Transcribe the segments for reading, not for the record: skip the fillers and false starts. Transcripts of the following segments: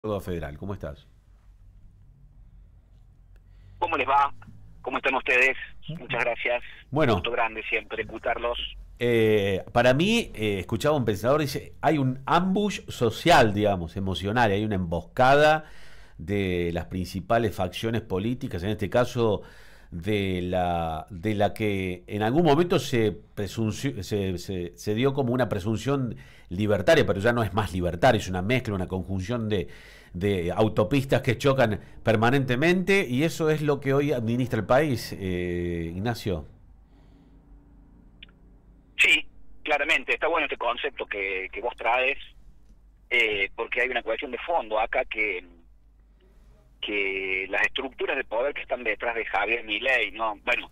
Federal. ¿Cómo estás? ¿Cómo les va? ¿Cómo están ustedes? Muchas gracias. Un Bueno, gusto grande siempre escucharlos. para mí, escuchaba un pensador, dice, hay un ambush social, digamos, emocional, hay una emboscada de las principales facciones políticas, en este caso de la que en algún momento se dio como una presunción libertaria, pero ya no es más libertaria, es una mezcla, una conjunción de autopistas que chocan permanentemente, y eso es lo que hoy administra el país, Ignacio. Sí, claramente, está bueno este concepto que vos traes, porque hay una cuestión de fondo acá que las estructuras de poder que están detrás de Javier Milei, ¿no? Bueno,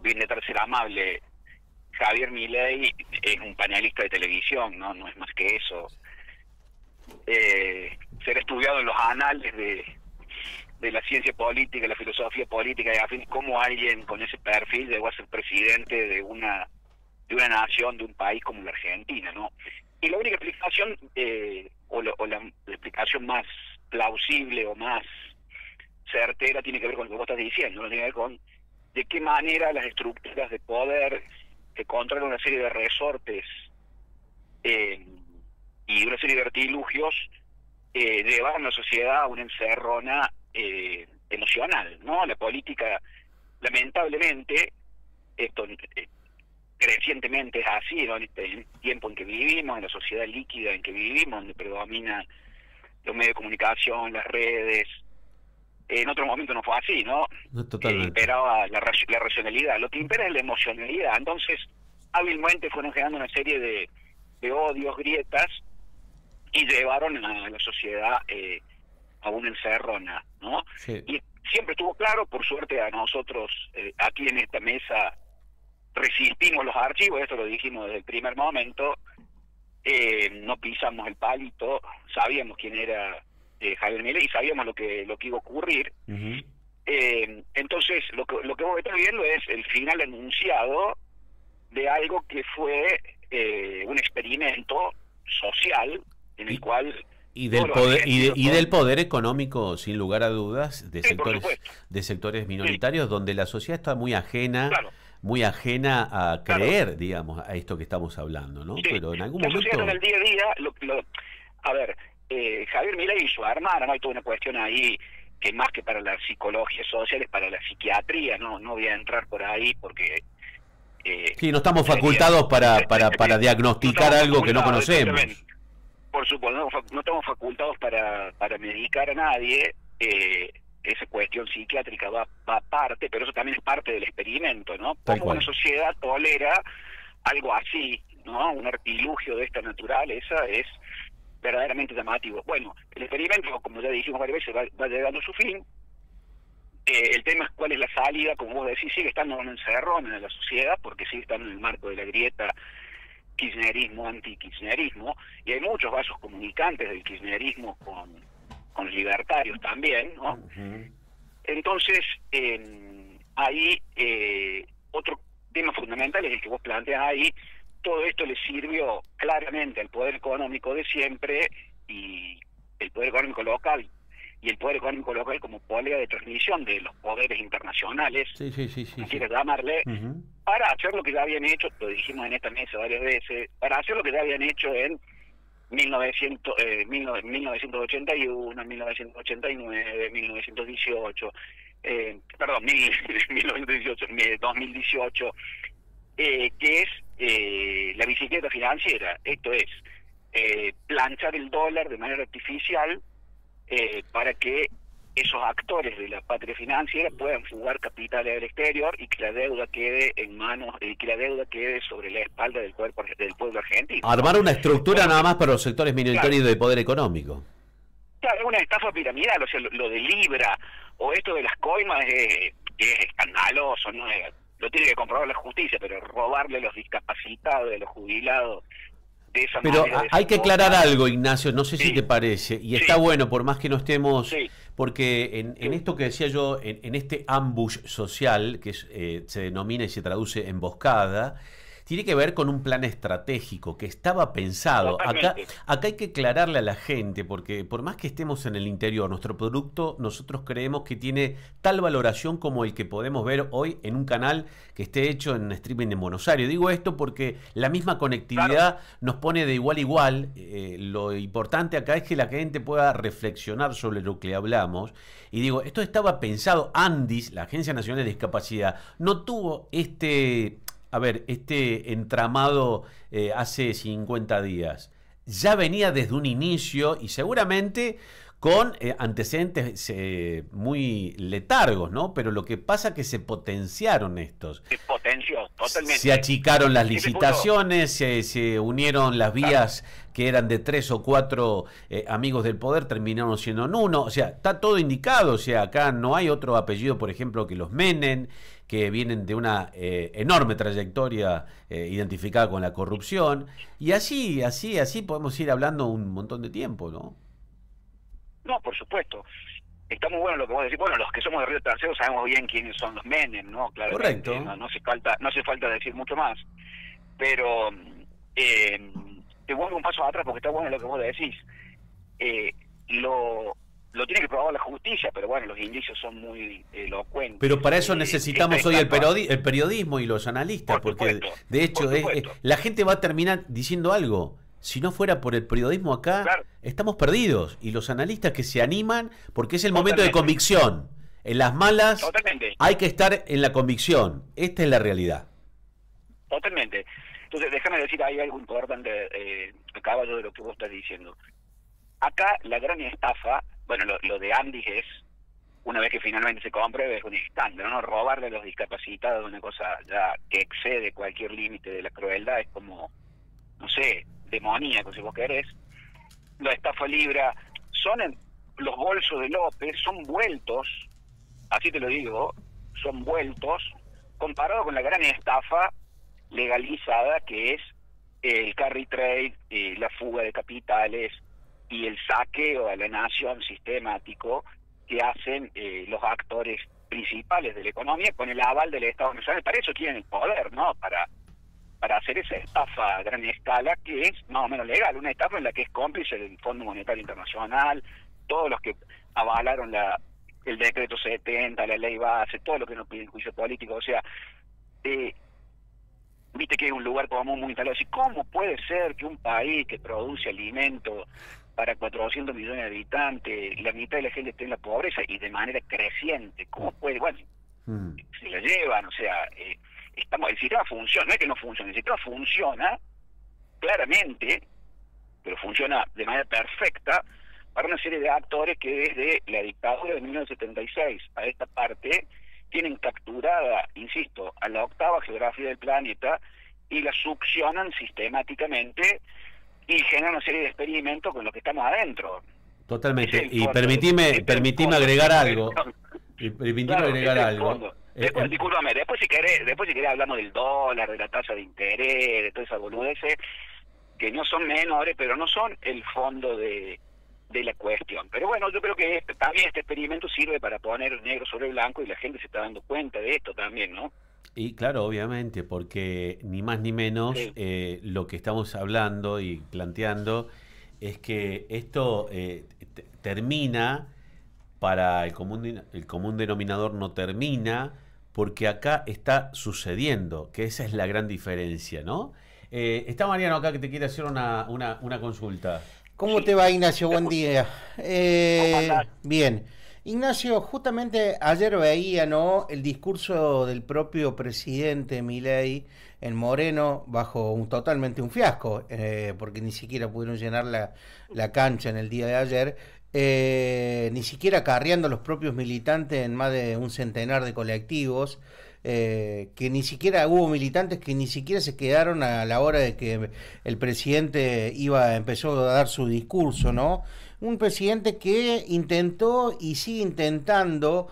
bien de ser amable, Javier Milei es un panelista de televisión, ¿no? No es más que eso. Ser estudiado en los anales de la ciencia política, la filosofía política, y a fin, cómo alguien con ese perfil llegó a ser presidente de una nación, de un país como la Argentina, ¿no? Y la única explicación, la explicación más plausible o más certera tiene que ver con lo que vos estás diciendo, ¿no? Tiene que ver con de qué manera las estructuras de poder que controlan una serie de resortes eh, y una serie de artilugios llevaron a la sociedad a una encerrona emocional, ¿no? La política, lamentablemente, esto crecientemente es así, ¿no? En el tiempo en que vivimos, en la sociedad líquida en que vivimos, donde predomina los medios de comunicación, las redes. En otro momento no fue así, ¿no? No, totalmente. Imperaba la racionalidad. Lo que impera es la emocionalidad. Entonces, hábilmente fueron generando una serie de odios, grietas, y llevaron a la sociedad a una encerrona, ¿no? Sí. Y siempre estuvo claro, por suerte a nosotros aquí en esta mesa resistimos los archivos, esto lo dijimos desde el primer momento, no pisamos el palito, sabíamos quién era Javier Milei y sabíamos lo que iba a ocurrir. Ujú. Entonces, lo que vos estás viendo es el final anunciado de algo que fue un experimento social en el Y, cual y todos del los poder argentinos y del poder económico, sin lugar a dudas, sí, por supuesto, de sectores sí, minoritarios, donde la sociedad está claro, muy ajena a claro, creer, digamos, a esto que estamos hablando, ¿no? sí. Pero en algún La sociedad en momento, el día a día, a ver, Javier Milei y su hermana, ¿no? Hay toda una cuestión ahí que más que para la psicología social es para la psiquiatría, no voy a entrar por ahí porque sí, no estamos sería facultados para no diagnosticar estamos algo que no facultados, exactamente. conocemos. Por supuesto, no estamos facultados para medicar a nadie. Esa cuestión psiquiátrica va aparte, pero eso también es parte del experimento, ¿no? Tal Cómo una cual. sociedad tolera algo así, ¿no? Un artilugio de esta naturaleza es verdaderamente llamativo. Bueno, el experimento, como ya dijimos varias veces, va llegando a su fin. El tema es cuál es la salida, como vos decís, sigue estando en un encerrón en la sociedad, porque sigue estando en el marco de la grieta kirchnerismo, anti-kirchnerismo, y hay muchos vasos comunicantes del kirchnerismo con libertarios también, ¿no? Ujú. Entonces, ahí otro tema fundamental es el que vos planteas ahí. Todo esto le sirvió claramente al poder económico de siempre y el poder económico local y el poder económico local como polea de transmisión de los poderes internacionales, Sí, sí, sí, sí, como sí. quieras llamarle, Ujú. para hacer lo que ya habían hecho, lo dijimos en esta mesa varias veces, para hacer lo que ya habían hecho en 1981, 1989, 1918, perdón, 1918, 2018, que es la bicicleta financiera. Esto es planchar el dólar de manera artificial para que esos actores de la patria financiera puedan fugar capitales al exterior y que la deuda quede en manos, y que la deuda quede sobre la espalda del pueblo argentino, ¿no? Armar una estructura Bueno, nada más para los sectores claro, minoritarios de poder económico. claro, es una estafa piramidal, o sea, lo de Libra o esto de las coimas es escandaloso, ¿no? Lo tiene que comprobar la justicia, pero robarle a los discapacitados, a los jubilados, de esa Pero manera, de esa hay que aclarar forma, algo, Ignacio, no sé si te sí, parece, y está sí, bueno, por más que no estemos, sí, porque en sí, esto que decía yo, en este ambush social, que se denomina y se traduce emboscada, Tiene que ver con un plan estratégico que estaba pensado. Acá hay que aclararle a la gente, porque por más que estemos en el interior, nuestro producto, nosotros creemos que tiene tal valoración como el que podemos ver hoy en un canal que esté hecho en streaming en Buenos Aires. Digo esto porque la misma conectividad nos pone de igual a igual. Lo importante acá es que la gente pueda reflexionar sobre lo que hablamos. Y digo, esto estaba pensado. ANDIS, la Agencia Nacional de Discapacidad, no tuvo este entramado hace 50 días. Ya venía desde un inicio y seguramente con antecedentes muy letargos, ¿no? Pero lo que pasa es que se potenciaron estos. Se potenció totalmente. Se achicaron las licitaciones, se unieron las vías que eran de 3 o 4 amigos del poder, terminaron siendo en uno. O sea, está todo indicado. O sea, acá no hay otro apellido, por ejemplo, que los Menem, que vienen de una enorme trayectoria identificada con la corrupción. Y así podemos ir hablando un montón de tiempo, ¿no? No, por supuesto. Está muy bueno lo que vos decís. Bueno, los que somos de Río Tercero sabemos bien quiénes son los Menem, ¿no? Claramente. Correcto. No hace falta decir mucho más. Pero te vuelvo un paso atrás porque está bueno lo que vos decís. Lo tiene que probar la justicia, pero bueno, los indicios son muy elocuentes. Pero para eso necesitamos hoy el periodismo y los analistas, porque de hecho la gente va a terminar diciendo algo. Si no fuera por el periodismo acá, estamos perdidos. Y los analistas que se animan, porque es el momento de convicción. En las malas hay que estar en la convicción. Esta es la realidad. Totalmente. Entonces, déjame decir ahí algo importante, caballo, de lo que vos estás diciendo. Acá la gran estafa, bueno, lo de Andis es, una vez que finalmente se compruebe, es un escándalo, ¿no? Robarle a los discapacitados, una cosa ya que excede cualquier límite de la crueldad, es como, no sé, demoníaco, si vos querés. La estafa Libra son los bolsos de López, son vueltos, así te lo digo, son vueltos, comparado con la gran estafa legalizada que es el carry trade, la fuga de capitales y el saqueo a la nación sistemático que hacen los actores principales de la economía con el aval del Estado Nacional. Para eso tienen el poder, ¿no? Para hacer esa estafa a gran escala, que es más o menos legal, una estafa en la que es cómplice del Fondo Monetario Internacional, todos los que avalaron el decreto 70, la ley base, todo lo que nos pide el juicio político. O sea, viste que es un lugar común muy instalado. ¿Y cómo puede ser que un país que produce alimento para 400 millones de habitantes, la mitad de la gente esté en la pobreza y de manera creciente? ¿Cómo puede? Bueno, se la llevan, o sea... el sistema funciona, no es que no funcione, el sistema funciona claramente, pero funciona de manera perfecta para una serie de actores que desde la dictadura de 1976 a esta parte tienen capturada, insisto, a la octava geografía del planeta y la succionan sistemáticamente y generan una serie de experimentos con los que estamos adentro. Totalmente, y permitime agregar algo. Discúlpame, después si querés hablamos del dólar, de la tasa de interés, de todas esas boludeces que no son menores, pero no son el fondo de la cuestión. Pero bueno, yo creo que también este experimento sirve para poner negro sobre blanco y la gente se está dando cuenta de esto también, ¿no? Y claro, obviamente, porque ni más ni menos lo que estamos hablando y planteando es que esto termina... Para el común denominador no termina, porque acá está sucediendo, que esa es la gran diferencia, ¿no? Está Mariano acá que te quiere hacer una consulta. ¿Cómo te va, Ignacio? Buen día. Bien. Ignacio, justamente ayer veía, ¿no?, el discurso del propio presidente Milei en Moreno bajo totalmente un fiasco, porque ni siquiera pudieron llenar la cancha en el día de ayer. Ni siquiera acarreando a los propios militantes en más de un centenar de colectivos, que ni siquiera hubo militantes que ni siquiera se quedaron a la hora de que el presidente empezó a dar su discurso, ¿no? Un presidente que intentó y sigue intentando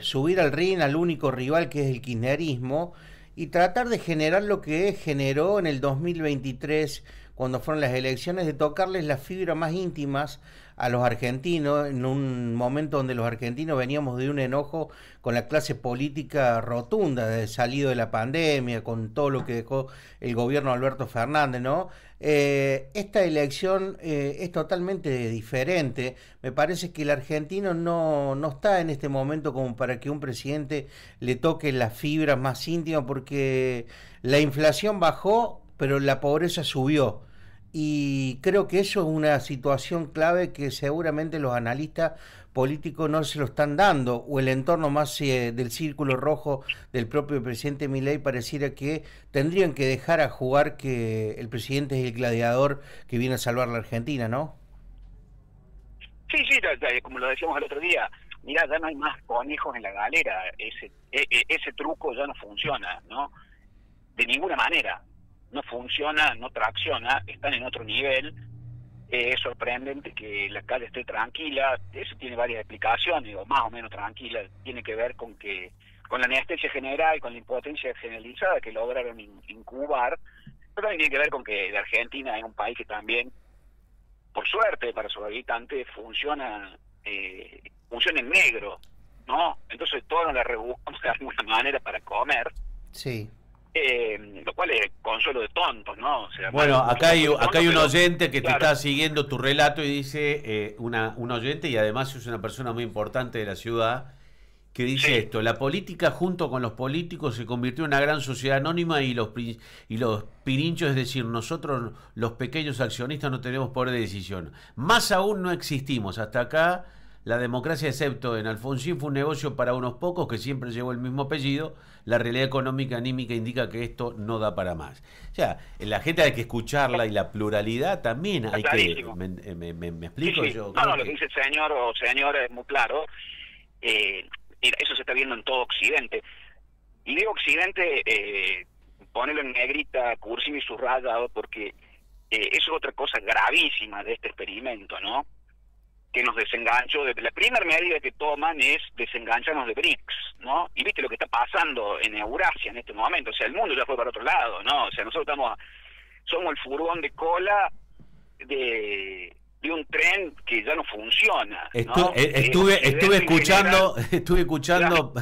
subir al ring al único rival que es el kirchnerismo y tratar de generar lo que generó en el 2023 cuando fueron las elecciones, de tocarles las fibras más íntimas a los argentinos, en un momento donde los argentinos veníamos de un enojo con la clase política rotunda, de salido de la pandemia, con todo lo que dejó el gobierno de Alberto Fernández, ¿no? Esta elección es totalmente diferente. Me parece que el argentino no está en este momento como para que un presidente le toque las fibras más íntimas, porque la inflación bajó, pero la pobreza subió. Y creo que eso es una situación clave que seguramente los analistas políticos no se lo están dando, o el entorno más del círculo rojo del propio presidente Milei pareciera que tendrían que dejar a jugar, que el presidente es el gladiador que viene a salvar la Argentina, ¿no? Sí, sí, como lo decíamos el otro día, mira, ya no hay más conejos en la galera, ese truco ya no funciona, ¿no? De ninguna manera. No funciona, no tracciona, están en otro nivel. Es sorprendente que la calle esté tranquila. Eso tiene varias explicaciones, o más o menos tranquila. Tiene que ver con la anestesia general, con la impotencia generalizada que lograron incubar, pero también tiene que ver con que la Argentina es un país que también, por suerte para sus habitantes, funciona en negro, ¿no? Entonces todos nos la rebuscamos de alguna manera para comer. Sí. Lo cual es consuelo de tontos, ¿no? O sea, bueno, acá hay un pero, oyente que claro, te está siguiendo tu relato y dice, un oyente y además es una persona muy importante de la ciudad, que dice sí, esto: la política junto con los políticos se convirtió en una gran sociedad anónima y los pirinchos, es decir, nosotros los pequeños accionistas no tenemos poder de decisión. Más aún no existimos. Hasta acá la democracia, excepto en Alfonsín, fue un negocio para unos pocos que siempre llevó el mismo apellido. La realidad económica anímica indica que esto no da para más. O sea, la gente hay que escucharla, y la pluralidad también hay que... ¿Me explico? Sí, sí. Yo No, lo que dice el señor o señora es muy claro. Eso se está viendo en todo Occidente. Y digo Occidente, ponerlo en negrita, cursivo y subrayado, porque eso es otra cosa gravísima de este experimento, ¿no? Que nos desenganchó. La primera medida que toman es desengancharnos de BRICS, ¿no? Y viste lo que está pasando en Eurasia en este momento. O sea, el mundo ya fue para otro lado, ¿no? O sea, nosotros somos el furgón de cola de un tren que ya no funciona, ¿no? Estuve escuchando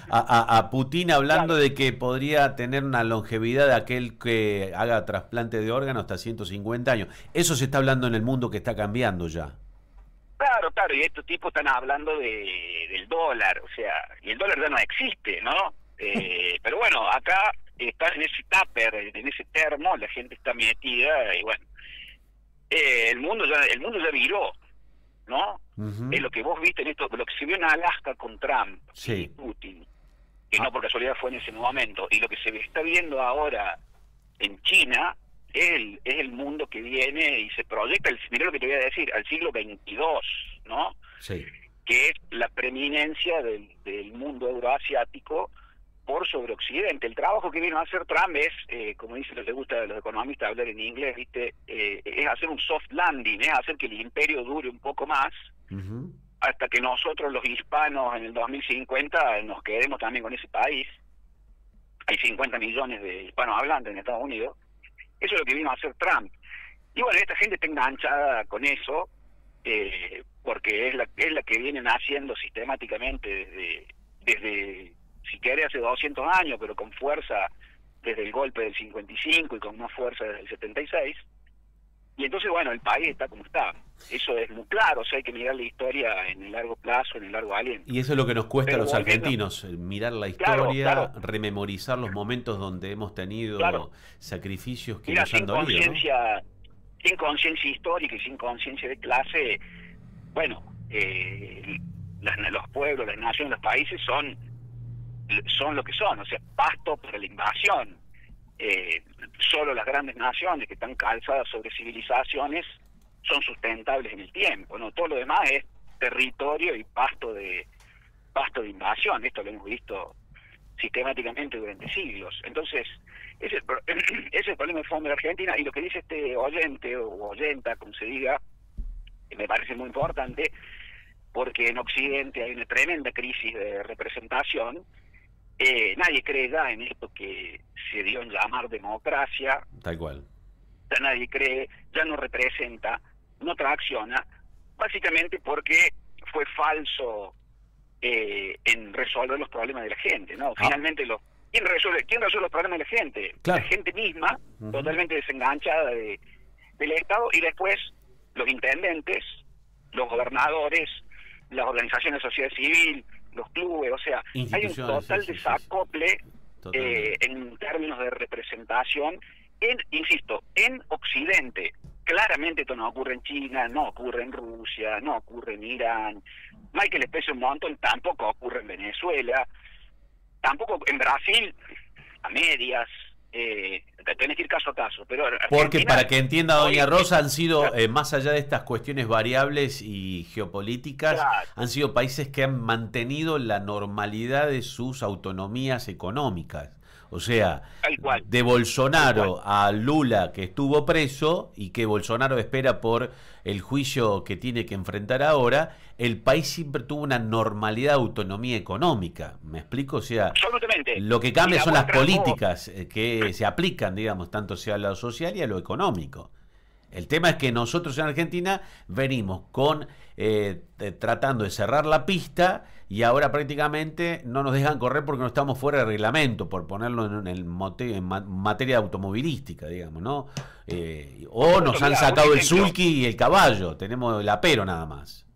a Putin hablando, claro, de que podría tener una longevidad de aquel que haga trasplante de órganos hasta 150 años. Eso se está hablando en el mundo, que está cambiando ya. Claro, claro, y estos tipos están hablando del dólar, o sea, y el dólar ya no existe, ¿no? Pero bueno, acá están en ese tupper, en ese termo, la gente está metida, y bueno, el mundo ya viró, ¿no? Uh-huh. Es lo que vos viste en esto, lo que se vio en Alaska con Trump, sí, y Putin, que no por casualidad fue en ese momento, y lo que se está viendo ahora en China es el mundo que viene y se proyecta, mirá lo que te voy a decir, al siglo XXII, ¿no? Sí. Que es la preeminencia del mundo euroasiático por sobre Occidente. El trabajo que vino a hacer Trump es, como dicen, les gusta a los economistas hablar en inglés, ¿viste? Es hacer un soft landing, es hacer que el imperio dure un poco más, uh-huh, hasta que nosotros los hispanos en el 2050 nos quedemos también con ese país. Hay 50 millones de hispanos hablantes en Estados Unidos. Eso es lo que vino a hacer Trump. Y bueno, esta gente está enganchada con eso, porque es la que vienen haciendo sistemáticamente desde, si querés, hace 200 años, pero con fuerza desde el golpe del 55 y con más fuerza desde el 76. Y entonces, bueno, el país está como está. Eso es muy claro, o sea, hay que mirar la historia en el largo plazo, en el largo aliento. Y eso es lo que nos cuesta a los argentinos, mirar la historia, claro, rememorizar los momentos donde hemos tenido, claro, sacrificios que nos han dolido, ¿no? Sin conciencia histórica y sin conciencia de clase, bueno, los pueblos, las naciones, los países son lo que son, o sea, pasto para la invasión. Solo las grandes naciones que están calzadas sobre civilizaciones son sustentables en el tiempo, ¿no? Todo lo demás es territorio y pasto de invasión. Esto lo hemos visto sistemáticamente durante siglos. Entonces, ese es el problema de fondo de Argentina, y lo que dice este oyente o oyenta, como se diga, me parece muy importante, porque en Occidente hay una tremenda crisis de representación. Nadie cree ya en esto que se dio en llamar democracia. Tal cual. ya nadie cree, ya no representa, no tracciona, básicamente porque fue falso en resolver los problemas de la gente, ¿no? Finalmente, ¿quién resuelve los problemas de la gente? Claro. La gente misma, totalmente desenganchada del Estado, y después los intendentes, los gobernadores, las organizaciones de sociedad civil, los clubes, o sea, hay un total desacople en términos de representación, insisto, en Occidente. Claramente esto no ocurre en China, no ocurre en Rusia, no ocurre en Irán, Michael Especie un montón, tampoco ocurre en Venezuela, tampoco en Brasil, a medias, tenés que ir caso a caso. Pero porque para que entienda doña Rosa, han sido, más allá de estas cuestiones variables y geopolíticas, claro, han sido países que han mantenido la normalidad de sus autonomías económicas. O sea, de Bolsonaro a Lula, que estuvo preso y que Bolsonaro espera por el juicio que tiene que enfrentar ahora, el país siempre tuvo una normalidad de autonomía económica. ¿Me explico? O sea, lo que cambia son las políticas que se aplican, digamos, tanto sea a lo social y a lo económico. El tema es que nosotros en Argentina venimos con tratando de cerrar la pista y ahora prácticamente no nos dejan correr porque no estamos fuera de reglamento, por ponerlo en materia automovilística, digamos, ¿no? O nos han sacado el sulky y el caballo, tenemos el apero nada más.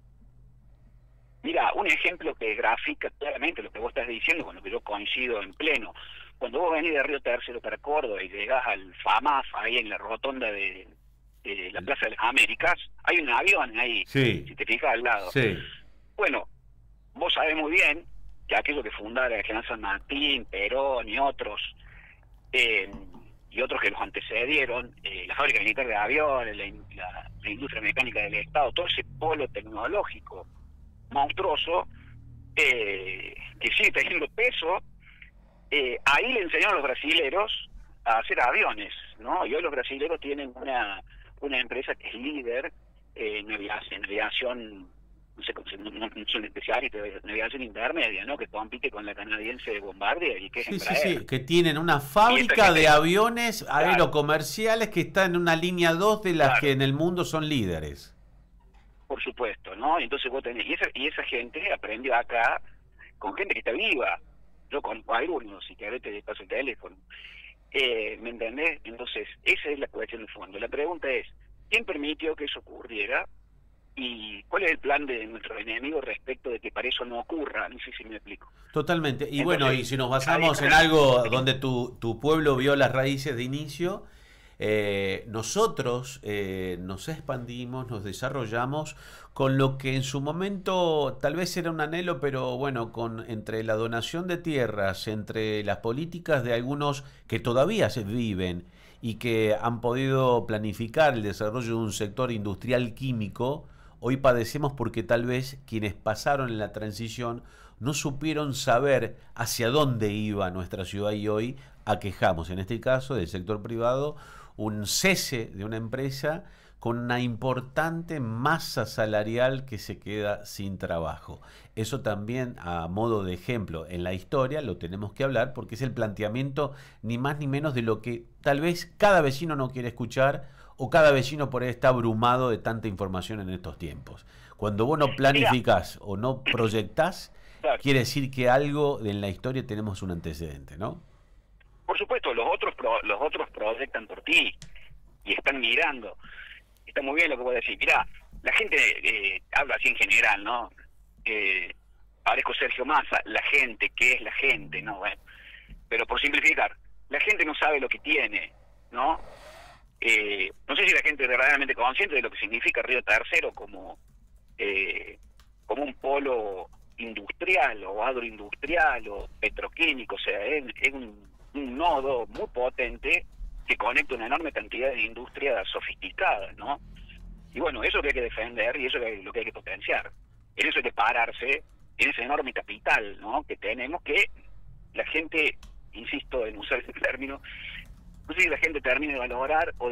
Mira, un ejemplo que grafica claramente lo que vos estás diciendo, con lo que yo coincido en pleno. Cuando vos venís de Río Tercero para Córdoba y llegás al FAMAF, ahí en la rotonda de la Plaza de las Américas, hay un avión ahí, sí, si te fijas al lado. Sí. Bueno, vos sabés muy bien que aquello que fundara el general San Martín, Perón y otros que los antecedieron, la fábrica militar de aviones, la industria mecánica del Estado, todo ese polo tecnológico monstruoso que sigue teniendo peso, ahí le enseñaron a los brasileros a hacer aviones, ¿no? Y hoy los brasileros tienen una empresa que es líder en aviación, no sé cómo no son especialistas, en aviación intermedia, ¿no? Que compite con la canadiense de Bombardier y que es Embraer. Sí, que tienen una fábrica de aviones aerocomerciales que está en una línea 2 de las que en el mundo son líderes. Por supuesto, ¿no? Entonces vos tenés, y esa gente aprendió acá con gente que está viva. Yo conozco a algunos, si querés te paso el teléfono. ¿Me entendés? Entonces, esa es la cuestión de fondo. La pregunta es, ¿quién permitió que eso ocurriera? ¿Y cuál es el plan de nuestro enemigo respecto de que para eso no ocurra? No sé si me explico. Totalmente. Y entonces, bueno, y si nos basamos en algo donde tu pueblo vio las raíces de inicio, nosotros nos expandimos, nos desarrollamos con lo que en su momento tal vez era un anhelo, pero bueno, entre la donación de tierras, entre las políticas de algunos que todavía se viven y que han podido planificar el desarrollo de un sector industrial químico, hoy padecemos porque tal vez quienes pasaron en la transición no supieron saber hacia dónde iba nuestra ciudad y hoy aquejamos, en este caso del sector privado, un cese de una empresa con una importante masa salarial que se queda sin trabajo. Eso también, a modo de ejemplo, en la historia lo tenemos que hablar porque es el planteamiento ni más ni menos de lo que tal vez cada vecino no quiere escuchar o cada vecino por ahí está abrumado de tanta información en estos tiempos. Cuando vos no planificás o no proyectás, quiere decir que algo en la historia tenemos un antecedente, ¿no? Por supuesto, los otros proyectan por ti y están mirando. Está muy bien lo que vos decís. Mirá, la gente habla así en general, ¿no? Parezco Sergio Massa, la gente, ¿qué es la gente? ¿No? Bueno, pero por simplificar, la gente no sabe lo que tiene, ¿no? No sé si la gente es verdaderamente consciente de lo que significa Río Tercero como un polo industrial o agroindustrial o petroquímico, o sea, es un nodo muy potente que conecta una enorme cantidad de industrias sofisticadas, ¿no? Y bueno, eso que hay que defender y eso es lo que hay que potenciar. En eso hay que pararse, en ese enorme capital, ¿no? Que tenemos, que la gente, insisto en usar ese término, no sé si la gente termina de valorar o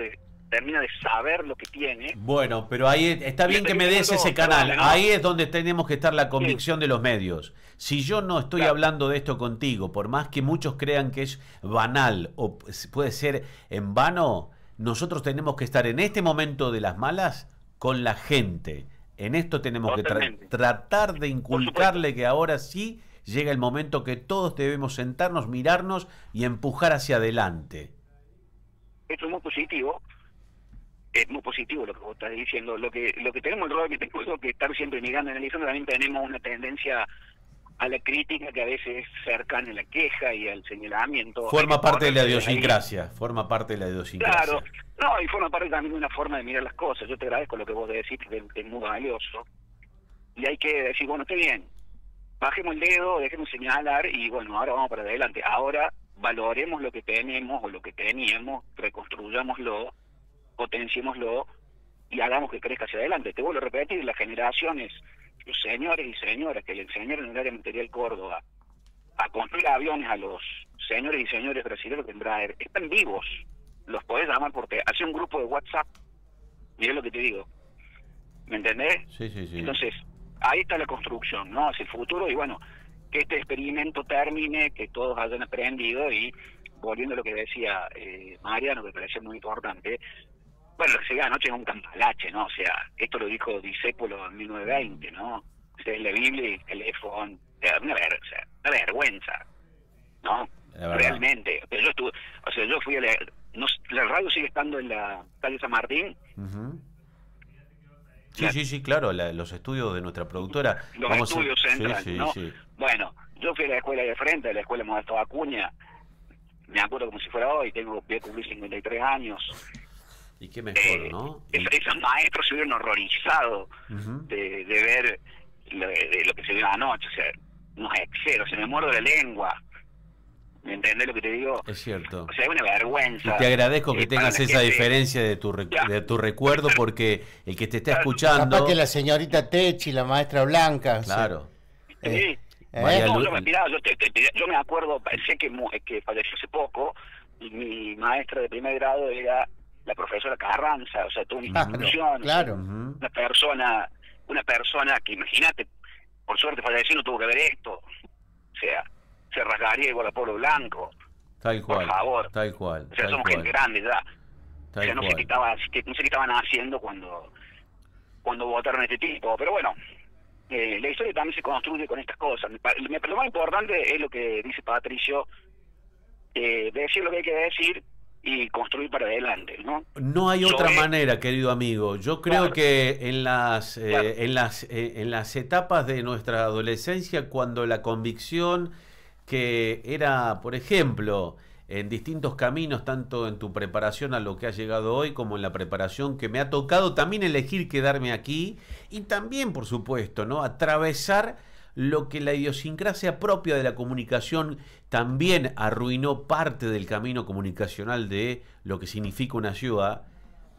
termina de saber lo que tiene. Bueno, pero ahí está bien que me des ese canal. ¿No? Ahí es donde tenemos que estar la convicción de los medios. Si yo no estoy hablando de esto contigo, por más que muchos crean que es banal o puede ser en vano, nosotros tenemos que estar en este momento de las malas con la gente. En esto tenemos que tratar de inculcarle que ahora sí llega el momento que todos debemos sentarnos, mirarnos y empujar hacia adelante. Esto es muy positivo. Es muy positivo lo que vos estás diciendo. Lo que tenemos el rol que tenemos que estar siempre mirando, analizando, también tenemos una tendencia a la crítica que a veces es cercana a la queja y al señalamiento. Forma parte de la idiosincrasia, forma parte de la idiosincrasia. Claro, no, y forma parte también de una forma de mirar las cosas. Yo te agradezco lo que vos decís, que es muy valioso. Y hay que decir, bueno, está bien, bajemos el dedo, dejemos señalar y bueno, ahora vamos para adelante. Ahora valoremos lo que tenemos o lo que teníamos, reconstruyámoslo, potenciémoslo y hagamos que crezca hacia adelante. Te vuelvo a repetir, las generaciones, los señores y señoras que le enseñaron en el área material Córdoba a construir aviones a los señores y señores brasileños de Embraer, están vivos. Los podés llamar porque hace un grupo de WhatsApp. Mirá lo que te digo. ¿Me entendés? Sí, sí, sí. Entonces, ahí está la construcción, ¿no? Hacia el futuro y bueno, que este experimento termine, que todos hayan aprendido y volviendo a lo que decía Mariano, que me parecía muy importante, bueno, lo que se ve anoche es un campalache, ¿no? O sea, esto lo dijo Discépolo en 1920, ¿no? Ustedes la Biblia y el teléfono, una vergüenza, ¿no? Realmente. Pero yo estuve, o sea, yo fui a la radio sigue estando en la calle San Martín. Sí, sí, claro, los estudios de nuestra productora. Los estudios centrales, sí, ¿no? Sí. Bueno, yo fui a la escuela de frente, a la escuela Modesto Acuña, me acuerdo como si fuera hoy, voy a cumplir 53 años. Y qué mejor, ¿no? Esos maestros se hubieran horrorizado de ver lo que se vio anoche, o sea, unos excesos, se me muerdo la lengua. ¿Me entendés lo que te digo? Es cierto. O sea, es una vergüenza. Y te agradezco que tengas esa diferencia de tu recuerdo, porque el que te está escuchando... Capaz que la señorita Techi, la maestra Blanca... Claro. Sí. Yo me acuerdo, sé que falleció hace poco, y mi maestra de primer grado era la profesora Carranza, o sea, tuvo una institución, claro. una persona que, imagínate, por suerte falleció, no tuvo que ver esto, o sea, se rasgaría igual a Pueblo Blanco, tal cual, por favor, tal cual, o sea, somos gente grande ya, o sea, no sé qué estaban haciendo cuando votaron a este tipo, pero bueno, la historia también se construye con estas cosas. Lo más importante es lo que dice Patricio, decir lo que hay que decir y construir para adelante, ¿no? No hay otra manera, querido amigo. Yo creo que en las etapas de nuestra adolescencia, cuando la convicción que era, por ejemplo, en distintos caminos, tanto en tu preparación a lo que has llegado hoy, como en la preparación que me ha tocado también elegir quedarme aquí, y también, por supuesto, ¿no?, atravesar lo que la idiosincrasia propia de la comunicación también arruinó parte del camino comunicacional de lo que significa una ciudad.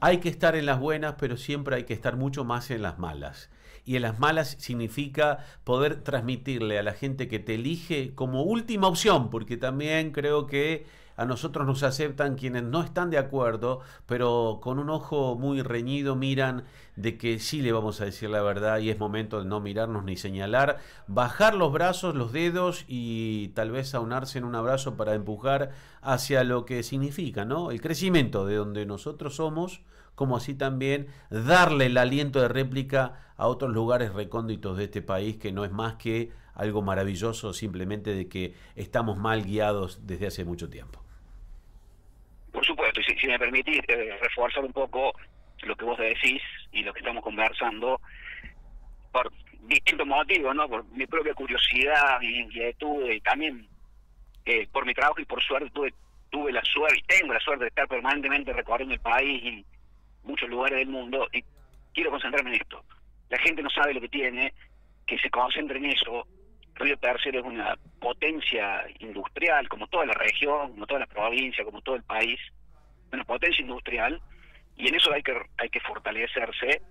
Hay que estar en las buenas, pero siempre hay que estar mucho más en las malas. Y en las malas significa poder transmitirle a la gente que te elige como última opción, porque también creo que a nosotros nos aceptan quienes no están de acuerdo, pero con un ojo muy reñido miran de que sí le vamos a decir la verdad y es momento de no mirarnos ni señalar, bajar los brazos, los dedos y tal vez aunarse en un abrazo para empujar hacia lo que significa, ¿no?, el crecimiento de donde nosotros somos, como así también darle el aliento de réplica a otros lugares recónditos de este país, que no es más que algo maravilloso simplemente de que estamos mal guiados desde hace mucho tiempo. Por supuesto, y si me permitís reforzar un poco lo que vos decís y lo que estamos conversando, por distintos motivos, ¿no? Por mi propia curiosidad, mi inquietud y también por mi trabajo y por suerte tuve la suerte y tengo la suerte de estar permanentemente recorriendo el país y muchos lugares del mundo, y quiero concentrarme en esto. La gente no sabe lo que tiene, que se concentre en eso. Río Tercero es una potencia industrial, como toda la región, como toda la provincia, como todo el país, una potencia industrial, y en eso hay que fortalecerse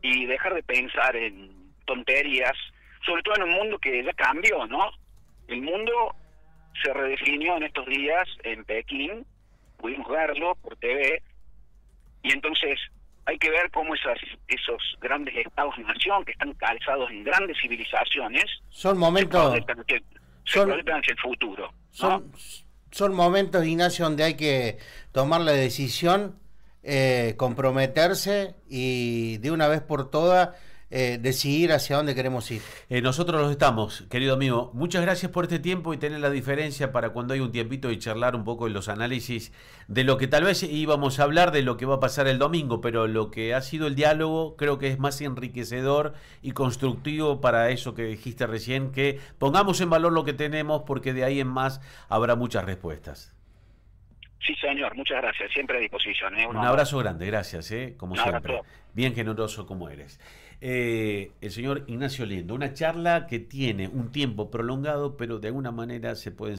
y dejar de pensar en tonterías, sobre todo en un mundo que ya cambió, ¿no? El mundo se redefinió en estos días en Pekín, pudimos verlo por TV, y entonces hay que ver cómo esos grandes estados-nación que están calzados en grandes civilizaciones son momentos se proyectan hacia el futuro, ¿no? Son momentos, Ignacio, donde hay que tomar la decisión comprometerse y de una vez por todas decidir hacia dónde queremos ir. Nosotros los estamos, querido amigo. Muchas gracias por este tiempo y tener la diferencia para cuando hay un tiempito y charlar un poco de los análisis de lo que tal vez íbamos a hablar de lo que va a pasar el domingo, pero lo que ha sido el diálogo creo que es más enriquecedor y constructivo para eso que dijiste recién, que pongamos en valor lo que tenemos porque de ahí en más habrá muchas respuestas. Sí, señor, muchas gracias, siempre a disposición. Un abrazo grande, gracias, como siempre. Abrazo. Bien generoso como eres. El señor Ignacio Liendo, una charla que tiene un tiempo prolongado, pero de alguna manera se puede